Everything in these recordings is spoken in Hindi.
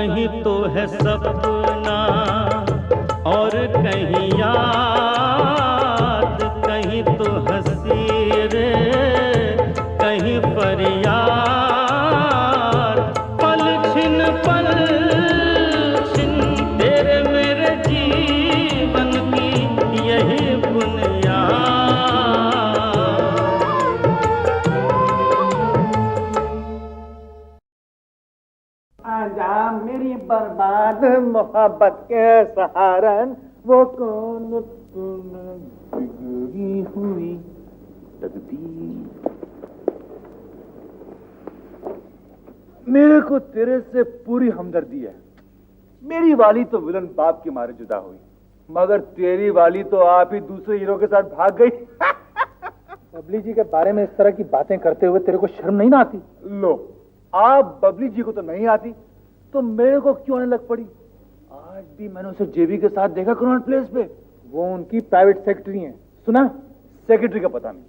कहीं तो है सपना और कहीं याद, कहीं तो हंसी रे कहीं फरियाद। पल छिन तेरे मेरे जीवन की यही बुनियाद। आजा मेरी बर्बाद मोहब्बत के सहारन, वो कौन तूने बिगड़ी हुई तकदीर। मेरे को तेरे से पूरी हमदर्दी है। मेरी वाली तो विलन बाप के मारे जुदा हुई, मगर तेरी वाली तो आप ही दूसरे हीरो के साथ भाग गई। बबली जी के बारे में इस तरह की बातें करते हुए तेरे को शर्म नहीं ना आती? लो, आप बबली जी को तो नहीं आती तो मेरे को क्यों आने लग पड़ी? आज भी मैंने उसे जेबी के साथ देखा कनॉट प्लेस पे। वो उनकी प्राइवेट सेक्रेटरी हैं। सुना? सेक्रेटरी का पता नहीं,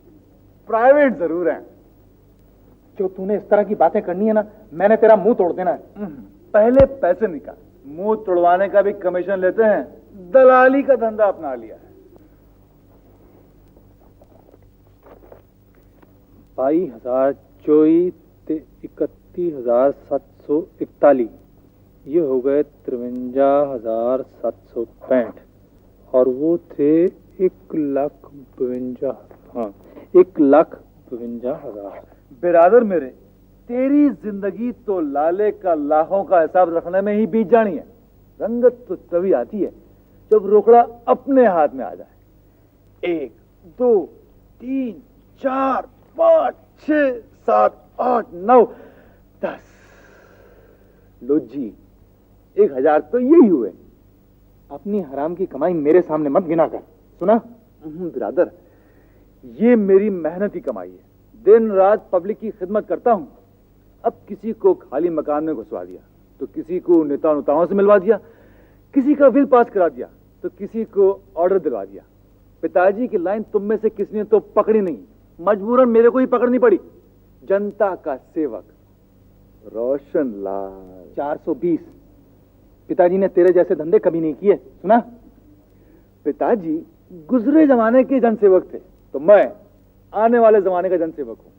प्राइवेट जरूर है। जो तूने इस तरह की बातें करनी है ना, मैंने तेरा मुंह तोड़ देना है। पहले पैसे निकाल, मुंह तोड़वाने का भी कमीशन लेते हैं। दलाली का धंधा अपना लिया है। 22,024 31,741, ये हो गए 53,765, और वो थे 1,52,000। हाँ, 1,52,000। बिरादर मेरे, तेरी जिंदगी तो लाले का लाखों का हिसाब रखने में ही बीत जानी है। रंगत तो तभी आती है जब रोकड़ा अपने हाथ में आ जाए। 1 2 3 4 5 6 7 8 9 10। लो जी, 1,000 तो यही हुए। अपनी हराम की कमाई मेरे सामने मत गिना कर। सुना? बिरादर, ये मेरी मेहनत की कमाई है। दिन रात पब्लिक की खिदमत करता हूं। अब किसी को खाली मकान में घुसवा दिया, तो किसी को नेता नुताओं से मिलवा दिया, किसी का बिल पास करा दिया, तो किसी को ऑर्डर दिलवा दिया। पिताजी की लाइन तुम में से किसी ने तो पकड़ी नहीं, मजबूरन मेरे को ही पकड़नी पड़ी। जनता का सेवक रोशन लाल। 420। पिताजी ने तेरे जैसे धंधे कभी नहीं किए। सुना? पिताजी गुजरे जमाने के जनसेवक थे, तो मैं आने वाले जमाने का जनसेवक हूं।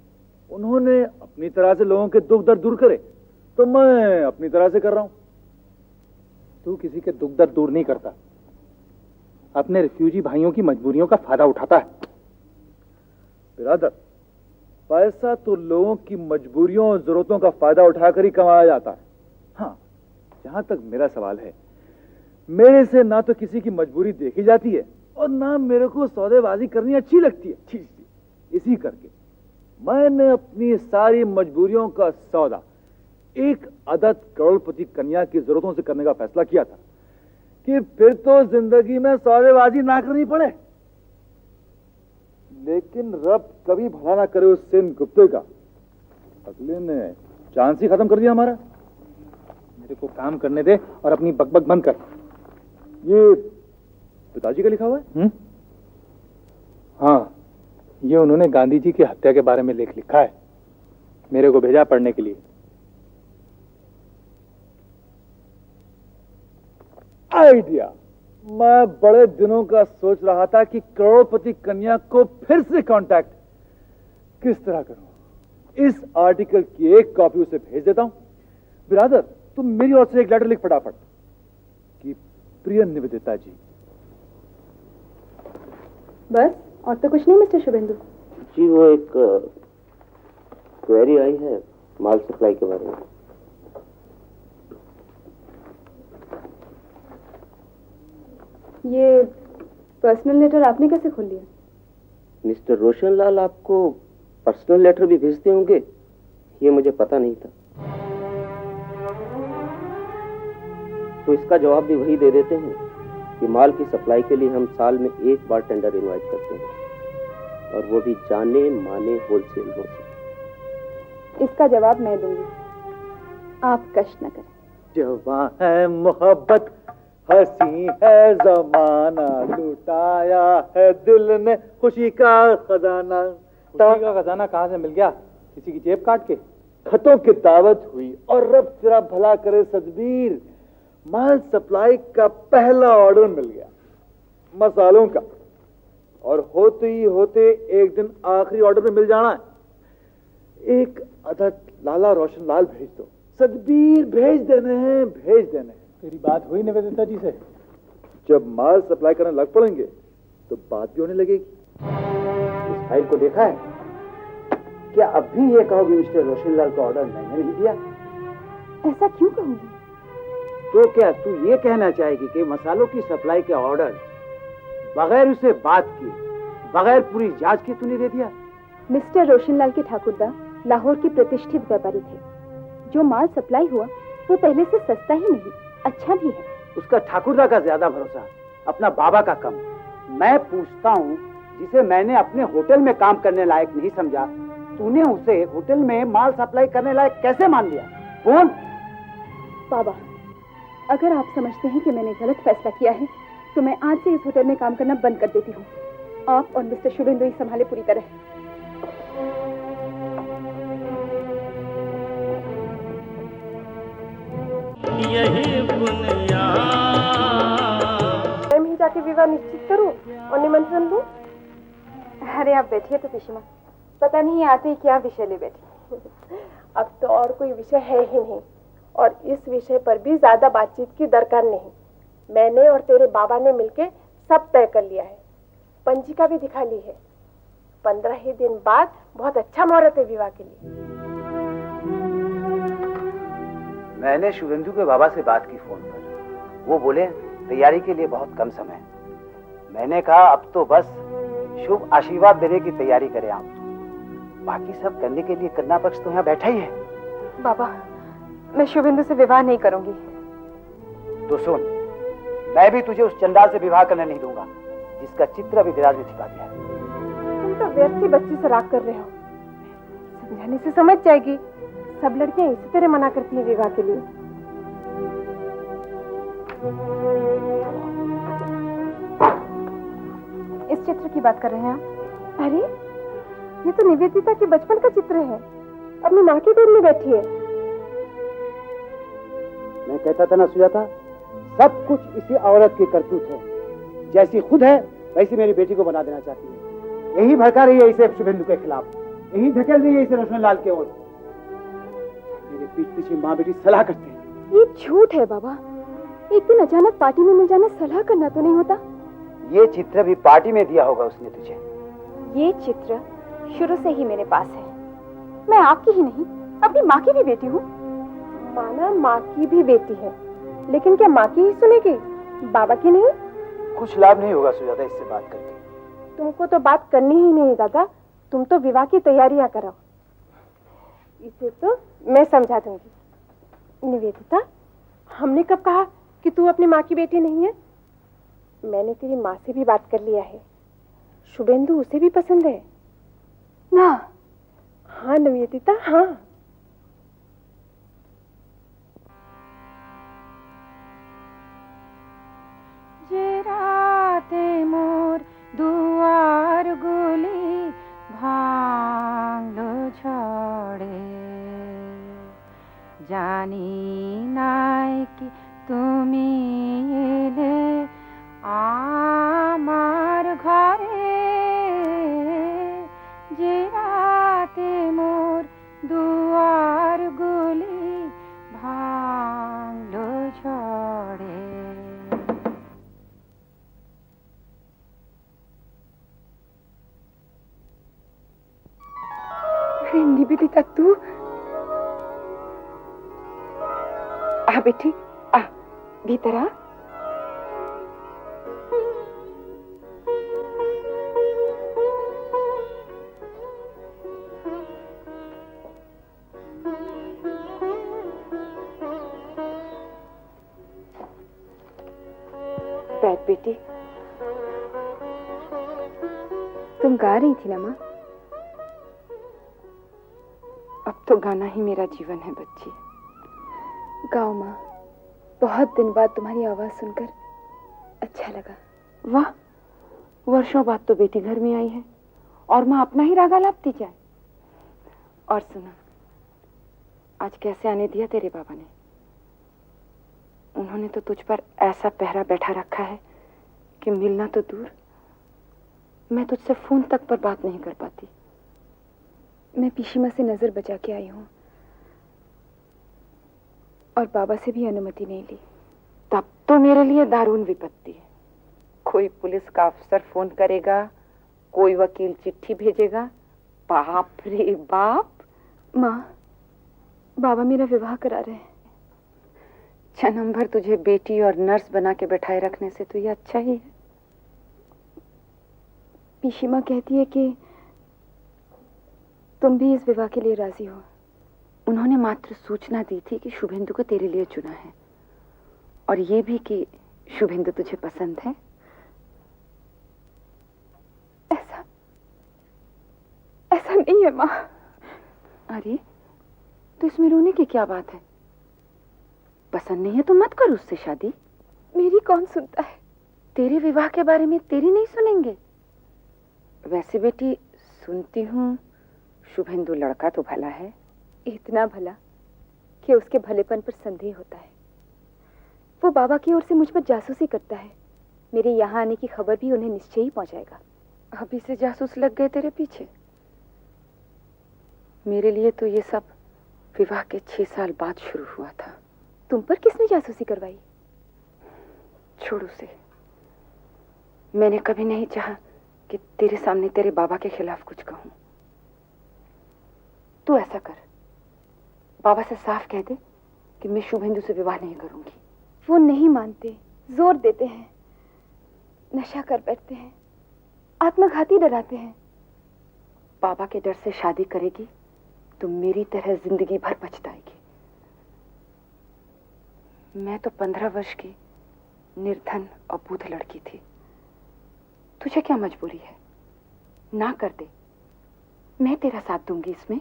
उन्होंने अपनी तरह से लोगों के दुख दर्द दूर करे, तो मैं अपनी तरह से कर रहा हूं। तू किसी के दुख दर्द दूर नहीं करता, अपने रिफ्यूजी भाइयों की मजबूरियों का फायदा उठाता है। बिरादर, पैसा तो लोगों की मजबूरियों और जरूरतों का फायदा उठाकर ही कमाया जाता है। हाँ, जहां तक मेरा सवाल है, मेरे से ना तो किसी की मजबूरी देखी जाती है और ना मेरे को सौदेबाजी करनी अच्छी लगती है। इसी करके मैंने अपनी सारी मजबूरियों का सौदा एक अदद करोड़पति कन्या की जरूरतों से करने का फैसला किया था, कि फिर तो जिंदगी में सौदेबाजी ना करनी पड़े। लेकिन रब कभी भला ना करे उस सेन गुप्ते का, अगले ने चांस ही खत्म कर दिया हमारा। मेरे को काम करने दे और अपनी बकबक बंद कर। ये पिताजी का लिखा हुआ है? हाँ, ये उन्होंने गांधी जी की हत्या के बारे में लेख लिखा है, मेरे को भेजा पढ़ने के लिए। आइडिया, मैं बड़े दिनों का सोच रहा था कि करोड़पति कन्या को फिर से कांटेक्ट किस तरह करूं। इस आर्टिकल की एक कॉपी उसे भेज देता हूं। बिरादर, तुम मेरी ओर से एक लेटर लिख फटाफट कि प्रिय निवेदिता जी। बस, और तो कुछ नहीं मिस्टर शुभेंदु? जी, वो एक क्वेरी आई है माल सप्लाई के बारे में। ये पर्सनल लेटर आपने कैसे खोल लिया? मिस्टर रोशन लाल आपको पर्सनल लेटर भी भेजते होंगे, ये मुझे पता नहीं था। तो इसका जवाब भी वही दे देते हैं कि माल की सप्लाई के लिए हम साल में एक बार टेंडर इनवाइट करते हैं, और वो भी जाने माने होलसेल से। इसका जवाब मैं दूंगी, आप कष्ट न करें। जवां है मोहब्बत, हंसी है जमाना, लुटाया है दिल ने खुशी का खजाना। खुशी का खजाना कहाँ से मिल गया? किसी की जेब काट के? खतों की दावत हुई और रब तेरा भला करे सतबीर, माल सप्लाई का पहला ऑर्डर मिल गया मसालों का, और होते ही होते एक दिन आखिरी ऑर्डर में मिल जाना है। एक अदद लाला रोशन लाल भेज दो सतबीर, भेज देने हैं, भेज देने हैं। तेरी बात हुई निवेदिता जी से? जब माल सप्लाई करने लग पड़ेंगे तो बात भी होने लगेगी। इस फाइल को देखा है? क्या अब भी ये कहोगे मिस्टर रोशनलाल का ऑर्डर मैंने नहीं दिया? ऐसा क्यों कहूंगी? तो क्या तू ये कहना चाहेगी कि मसालों की सप्लाई के ऑर्डर बगैर उसे बात किए, बगैर पूरी जांच के तूने दे दिया? मिस्टर रोशनलाल के ठाकुरदा लाहौर के प्रतिष्ठित व्यापारी थे। जो माल सप्लाई हुआ वो पहले से सस्ता ही नहीं, अच्छा भी है। उसका ठाकुरदा का ज्यादा भरोसा, अपना बाबा का कम। मैं पूछता हूँ, जिसे मैंने अपने होटल में काम करने लायक नहीं समझा, तूने उसे होटल में माल सप्लाई करने लायक कैसे मान लिया? कौन? बाबा, अगर आप समझते हैं कि मैंने गलत फैसला किया है तो मैं आज से इस होटल में काम करना बंद कर देती हूँ। आप और मिस्टर शुभेंदु ही संभाले पूरी तरह। यही बुनियाद। मैं ही जाके विवाह निश्चित करूं और निमंत्रण लूं? अरे आप बैठिए तो पिशीमा, पता नहीं आते ही क्या विषय ले बैठी। अब तो और कोई विषय है ही नहीं, और इस विषय पर भी ज्यादा बातचीत की दरकार नहीं। मैंने और तेरे बाबा ने मिलके सब तय कर लिया है, पंजिका भी दिखा ली है। 15 ही दिन बाद बहुत अच्छा मुहूर्त है विवाह के लिए। मैंने शुभेंदु के बाबा से बात की फोन पर। वो बोले तैयारी के लिए बहुत कम समय है। मैंने कहा अब तो बस शुभ आशीर्वाद देने की तैयारी करें आप, बाकी सब करने के लिए कन्या पक्ष तो यहाँ बैठा ही है। बाबा, मैं शुभेंदु से विवाह नहीं करूंगी। तो सुन, मैं भी तुझे उस चंडाल से विवाह करने नहीं दूंगा जिसका चित्र अभी दिराज में छिपा गया है। तुम तो व्यर्थ ही बच्ची से राग कर रहे हो। समझाने से समझ जाएगी। सब लड़कियां इसी तरह मना करती हैं विवाह के लिए। इस चित्र की बात कर रहे हैं आप? अरे, ये तो निवेदिता के बचपन का चित्र है। अपनी माँ की गोद में बैठी है। मैं कहता था ना सुजाता, सब कुछ इसी औरत की करतूत है। जैसी खुद है वैसी मेरी बेटी को बना देना चाहती है। यही भड़का रही है इसे शुभेंदु के खिलाफ, यही धकेल रही है इसे रोशनलाल की ओर। मेरे पीठ पीछे माँ बेटी सलाह करते हैं। ये झूठ है बाबा। एक दिन अचानक पार्टी में मिल जाना सलाह करना तो नहीं होता। ये चित्र भी पार्टी में दिया होगा उसने तुझे। ये चित्र शुरू से ही मेरे पास है। मैं आपकी ही नहीं, अपनी माँ की भी बेटी हूँ। माना माँ की भी बेटी है, लेकिन क्या माँ की ही सुनेगी, बाबा की नहीं? कुछ लाभ नहीं होगा सुजाता इससे बात करके। तुमको तो बात करनी ही नहीं दादा। तुम तो विवाह की तैयारियां करो। इसे तो मैं समझा दूंगी। निवेदिता, हमने कब कहा कि तू अपनी माँ की बेटी नहीं है? मैंने तेरी माँ से भी बात कर लिया है। शुभेंदु उसे भी पसंद है ना? हाँ निवेदिता, हाँ। राते मोर दुआर गुली भांगलो छोड़े, जानी नाय कि তুমি এলে আমার ঘরে, যে রাতে মোর দুয়ার গুলি ভাঙলো ঝড়ে। निवेदिता, तू आ बेटी, आ भीतर आ। बैठ बेटी। तुम गा रही थी ना माँ? अब तो गाना ही मेरा जीवन है बच्ची। गाओ माँ, बहुत दिन बाद तुम्हारी आवाज सुनकर अच्छा लगा। वाह, वर्षों बाद तो बेटी घर में आई है और माँ अपना ही राग आलापती जाए। और सुना, आज कैसे आने दिया तेरे बाबा ने? उन्होंने तो तुझ पर ऐसा पहरा बैठा रखा है कि मिलना तो दूर, मैं तुझसे फोन तक पर बात नहीं कर पाती। मैं पीशीमा से नजर बचा के आई हूँ और बाबा से भी अनुमति नहीं ली। तब तो मेरे लिए दारुण विपत्ति है। कोई पुलिस का अफसर फोन करेगा, कोई वकील चिट्ठी भेजेगा। बाप रे बाप। माँ, बाबा मेरा विवाह करा रहे हैं। जन्म भर तुझे बेटी और नर्स बना के बैठाए रखने से तो ये अच्छा ही है। पीशीमा कहती है कि तुम भी इस विवाह के लिए राजी हो। उन्होंने मात्र सूचना दी थी कि शुभेंदु को तेरे लिए चुना है, और ये भी कि शुभेंदु तुझे पसंद है। ऐसा नहीं है माँ। अरे तो इसमें रोने की क्या बात है? पसंद नहीं है तो मत कर उससे शादी। मेरी कौन सुनता है? तेरे विवाह के बारे में तेरी नहीं सुनेंगे। वैसे बेटी सुनती हूँ शुभेंदु लड़का तो भला है। इतना भला कि उसके भलेपन पर संदेह होता है। वो बाबा की ओर से मुझ पर जासूसी करता है। मेरे यहाँ आने की खबर भी उन्हें निश्चय ही पहुंचाएगा। अभी से जासूस लग गए तेरे पीछे? मेरे लिए तो ये सब विवाह के 6 साल बाद शुरू हुआ था। तुम पर किसने जासूसी करवाई? छोड़ उसे। मैंने कभी नहीं चाहा कि तेरे सामने तेरे बाबा के खिलाफ कुछ कहूं। तू ऐसा कर, बाबा से साफ कह दे कि मैं शुभेंदु से विवाह नहीं करूंगी। वो नहीं मानते, जोर देते हैं, नशा कर बैठते हैं, आत्मघाती डराते हैं। बाबा के डर से शादी करेगी तो मेरी तरह जिंदगी भर पछताएगी। मैं तो 15 वर्ष की निर्धन और बूढ़ लड़की थी। तुझे क्या मजबूरी है? ना कर दे, मैं तेरा साथ दूंगी इसमें।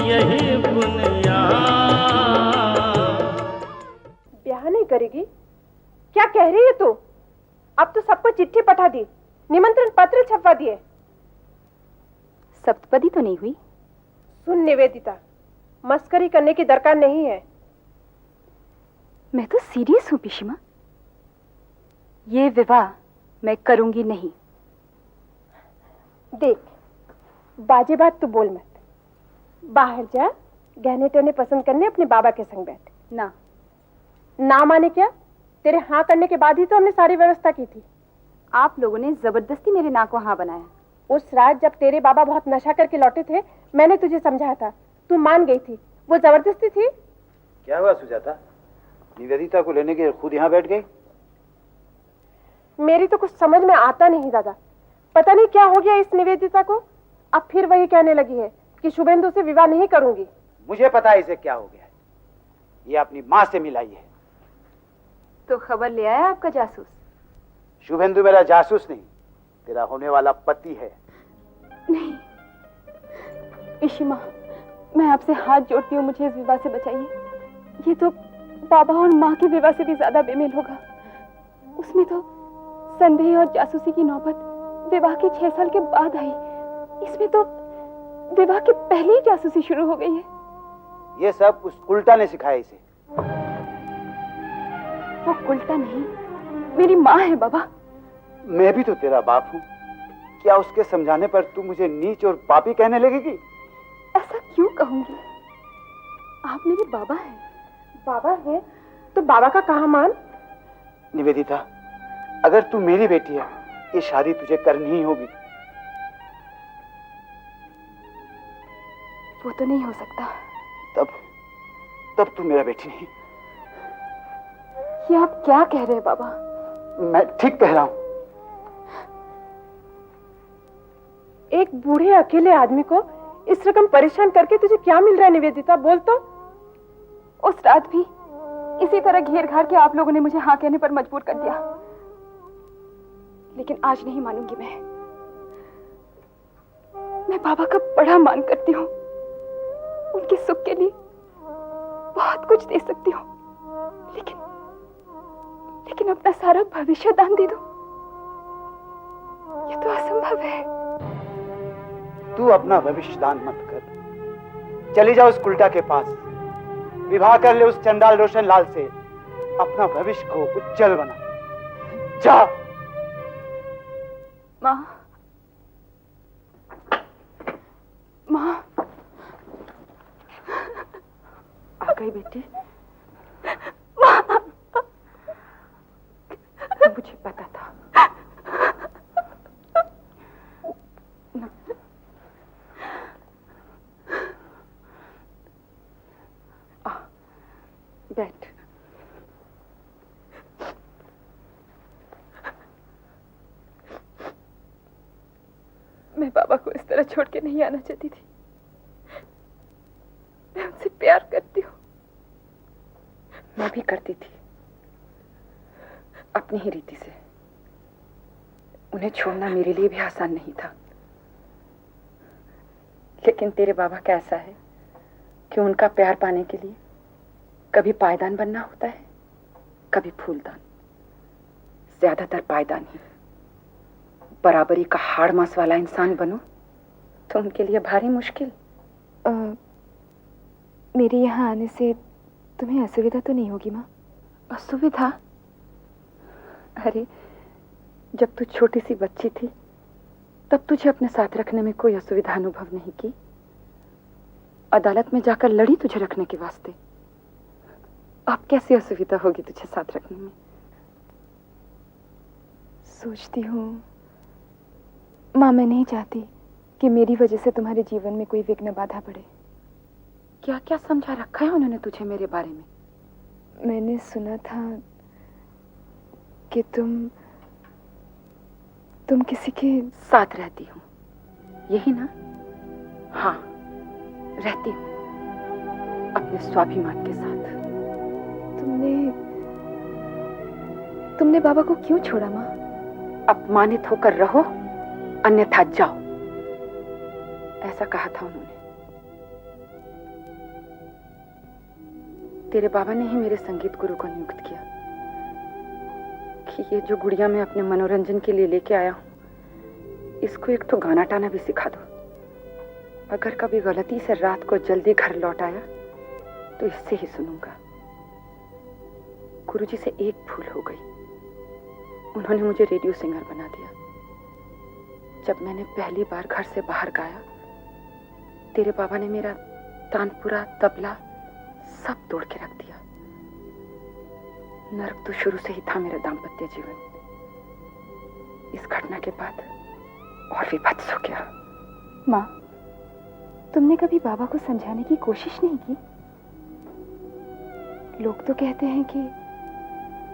यही बुनियाद। ब्याह नहीं करेगी? क्या कह रही है तू? अब तो सबको चिट्ठी पठा दी, निमंत्रण पत्र छपवा दिए। सप्तपदी तो नहीं हुई? सुन निवेदिता, मस्करी करने की दरकार नहीं है। मैं तो सीरियस हूं पीशीमा। ये विवाह मैं करूंगी नहीं। देख, बाजे बात तू बोल मत। बाहर जा, गहने टहने पसंद करने अपने बाबा के संग बैठ। ना माने क्या? तेरे हाँ करने के बाद ही तो हमने सारी व्यवस्था की थी। आप लोगों ने जबरदस्ती मेरे नाक को हाँ बनाया। उस रात जब तेरे बाबा बहुत नशा करके लौटे थे, मैंने तुझे समझाया था, तू मान गई थी। वो जबरदस्ती थी। क्या हुआ सुजाता? निवेदिता को लेने के खुद यहाँ बैठ गई? मेरी तो कुछ समझ में आता नहीं दादा। पता नहीं क्या हो गया इस निवेदिता को। अब फिर वही कहने लगी है कि शुभेंदु से विवाह नहीं करूंगी। मुझे पता है इसे क्या हो गया है। ये अपनी माँ से मिलाई है। तो खबर ले आया आपका जासूस? शुभेंदु मेरा जासूस नहीं, तेरा होने वाला पति है। नहीं पीशीमा, मैं आपसे हाथ जोड़ती हूँ, मुझे इस विवाह से बचाइए। ये तो बाबा और माँ के विवाह से भी ज्यादा बेमेल होगा। उसमें तो संदेह और जासूसी की नौबत विवाह के 6 साल के बाद आई। इसमें तो विवाह के पहले ही जासूसी शुरू हो गई है। ये सब उस उल्टा ने सिखाया इसे। वो उल्टा नहीं, मेरी माँ है बाबा। मैं भी तो तेरा बाप हूँ। क्या उसके समझाने पर तू मुझे नीच और पापी कहने लगेगी? ऐसा क्यों कहूंगी? आप मेरे बाबा हैं। बाबा है तो बाबा का कहा मान। निवेदिता, अगर तू मेरी बेटी है, ये शादी तुझे करनी ही होगी। वो तो नहीं हो सकता। तब तू मेरा बेटी नहीं। ये आप क्या कह रहे हैं बाबा? मैं ठीक कह रहा हूं। एक बूढ़े अकेले आदमी को इस रकम परेशान करके तुझे क्या मिल रहा है निवेदिता? बोल तो। उस रात भी इसी तरह घेर घार के आप लोगों ने मुझे हाँ कहने पर मजबूर कर दिया, लेकिन आज नहीं मानूंगी मैं बाबा का बड़ा मान करती हूँ। उनके सुख के लिए बहुत कुछ दे सकती हूँ, लेकिन अपना सारा भविष्य दान दे दूं। ये तो असंभव है। तू अपना भविष्य दान मत कर। चली जा उस कुल्टा के पास, विवाह कर ले उस चंडाल रोशन लाल से, अपना भविष्य को उज्जवल बना। जा। माँ, माँ, आ गई बेटी। मुझे पता था। ना। आ, बैठ। मैं बाबा को इस तरह छोड़ के नहीं आना चाहती थी। मैं उनसे प्यार करती हूँ। मैं भी करती थी, अपनी ही रीति से। उन्हें छोड़ना मेरे लिए भी आसान नहीं था। लेकिन तेरे बाबा का ऐसा है कि उनका प्यार पाने के लिए कभी पायदान बनना होता है, कभी फूलदान। ज्यादातर पायदान ही। बराबरी का हाड़ मांस वाला इंसान बनो तो उनके लिए भारी मुश्किल। मेरे यहाँ आने से तुम्हें असुविधा तो नहीं होगी माँ? असुविधा? अरे, जब तू छोटी सी बच्ची थी तब तुझे अपने साथ रखने में कोई असुविधा अनुभव नहीं की। अदालत में जाकर लड़ी तुझे रखने के वास्ते। अब कैसी असुविधा होगी तुझे साथ रखने में? सोचती हूँ माँ, मैं नहीं चाहती कि मेरी वजह से तुम्हारे जीवन में कोई विघ्न बाधा पड़े। क्या क्या समझा रखा है उन्होंने तुझे मेरे बारे में? मैंने सुना था कि तुम किसी के साथ रहती हूँ, यही ना? हाँ, रहती हूँ, अपने स्वाभिमान के साथ। तुमने बाबा को क्यों छोड़ा माँ? अपमानित होकर रहो, अन्यथा जाओ, ऐसा कहा था उन्होंने। तेरे बाबा ने ही मेरे संगीत गुरु को नियुक्त किया कि ये जो गुड़िया मैं अपने मनोरंजन के लिए लेके आया हूं, इसको एक तो गाना टाना भी सिखा दो। अगर कभी गलती से रात को जल्दी घर लौट आया तो इससे ही सुनूंगा। गुरुजी से एक भूल हो गई, उन्होंने मुझे रेडियो सिंगर बना दिया। जब मैंने पहली बार घर से बाहर गाया, तेरे बाबा ने मेरा तानपुरा, तबला सब तोड़ के रख दिया। नर्क तो शुरू से ही था मेरा दाम्पत्य जीवन। इस घटना के बाद और विभत्स हो गया। माँ, तुमने कभी बाबा को समझाने की कोशिश नहीं की? लोग तो कहते हैं कि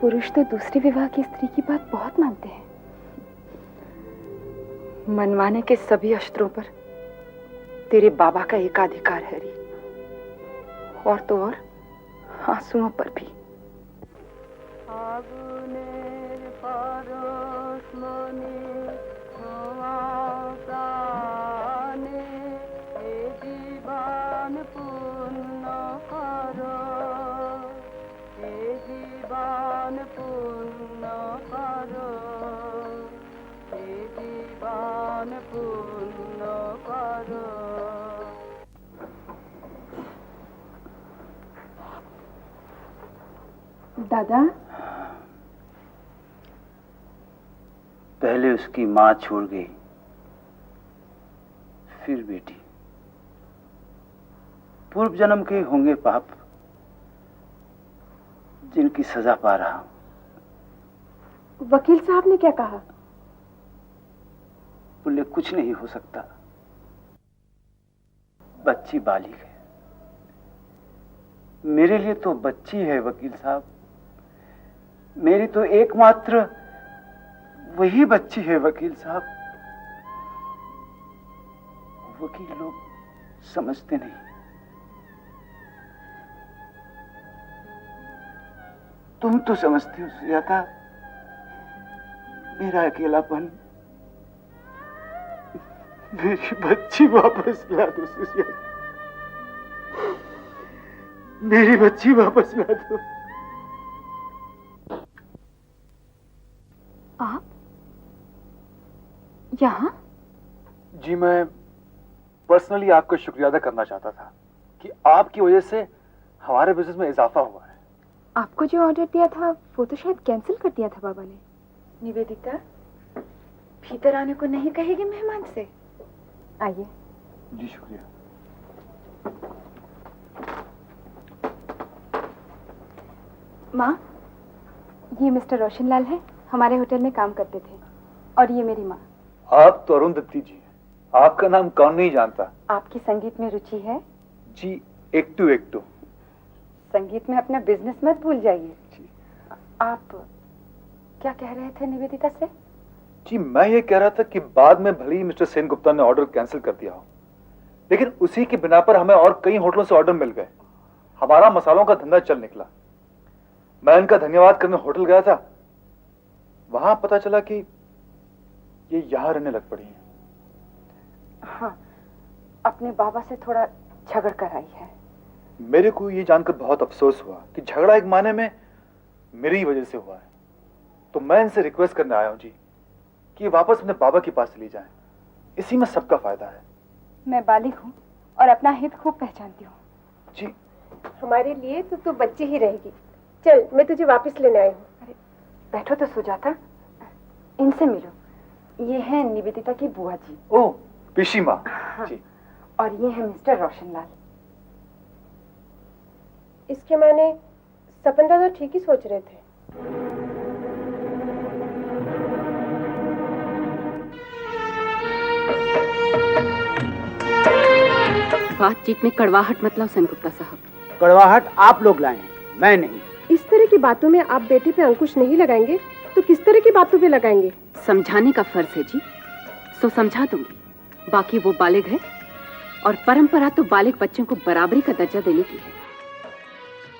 पुरुष तो दूसरे विवाह की स्त्री की बात बहुत मानते हैं। मनवाने के सभी अस्त्रों पर तेरे बाबा का एकाधिकार है री, और तो और आंसुओं पर भी। दादा, पहले उसकी मां छोड़ गई, फिर बेटी। पूर्व जन्म के होंगे पाप जिनकी सजा पा रहा हूं। वकील साहब ने क्या कहा? बोले कुछ नहीं हो सकता, बच्ची बालिग है। मेरे लिए तो बच्ची है वकील साहब, मेरी तो एकमात्र वही बच्ची है वकील साहब। वकील लोग समझते नहीं। तुम तो समझते हो सुजाता, मेरा अकेलापन। मेरी बच्ची वापस ला दो सुजाता, मेरी बच्ची वापस ला दो। आप? यहाँ? जी मैं पर्सनली आपका शुक्रिया अदा करना चाहता था कि आपकी वजह से हमारे बिजनेस में इजाफा हुआ है। आपको जो ऑर्डर दिया था वो तो शायद कैंसिल कर दिया था बाबा ने। निवेदिता, भीतर आने को नहीं कहेगी मेहमान से? आइए। जी शुक्रिया। माँ, ये मिस्टर रोशनलाल है, हमारे होटल में काम करते थे। और ये मेरी माँ। आप तो अरुंधति जी हैं, आपका नाम कौन नहीं जानता। आपकी संगीत में रुचि है? जी एक टू। संगीत में अपना बिजनेस मत भूल जाइए। आप क्या कह रहे थे निवेदिता से? जी मैं ये कह रहा था कि बाद में भले ही मिस्टर सेन गुप्ता ने ऑर्डर कैंसिल कर दिया हो, लेकिन उसी की बिना पर हमें और कई होटलों से ऑर्डर मिल गए। हमारा मसालों का धंधा चल निकला। मैं इनका धन्यवाद करने होटल गया था, वहां पता चला कि ये यहां रहने लग पड़ी हैं। हाँ, अपने बाबा से थोड़ा झगड़ कर आई है। मेरे को ये जानकर बहुत अफसोस हुआ कि झगड़ा एक माने में मेरी ही वजह से हुआ है। तो मैं इनसे रिक्वेस्ट करने आया हूं जी कि वापस अपने बाबा के पास चली जाएं। इसी में सबका फायदा है। मैं बालिग हूँ और अपना हित खूब पहचानती हूँ। जी हमारे लिए तो तू बच्ची ही रहेगी। चल, मैं तुझे वापस लेने आई हूँ। अरे बैठो तो सुजाता, इनसे मिलो। ये है निवेदिता की बुआ जी। ओह पिशी माँ। हाँ। जी। और ये है मिस्टर रोशनलाल। इसके माने सपन दादा ठीक ही सोच रहे थे। बातचीत में कड़वाहट मत लाओ सेनगुप्ता साहब। कड़वाहट आप लोग लाए हैं, मैं नहीं। इस तरह की बातों में आप बेटे पे अंकुश नहीं लगाएंगे तो किस तरह की बातों पे लगाएंगे? समझाने का फर्ज है जी, सो समझा दूंगी। बाकी वो बालिग है और परंपरा तो बालिग बच्चों को बराबरी का दर्जा देने की है।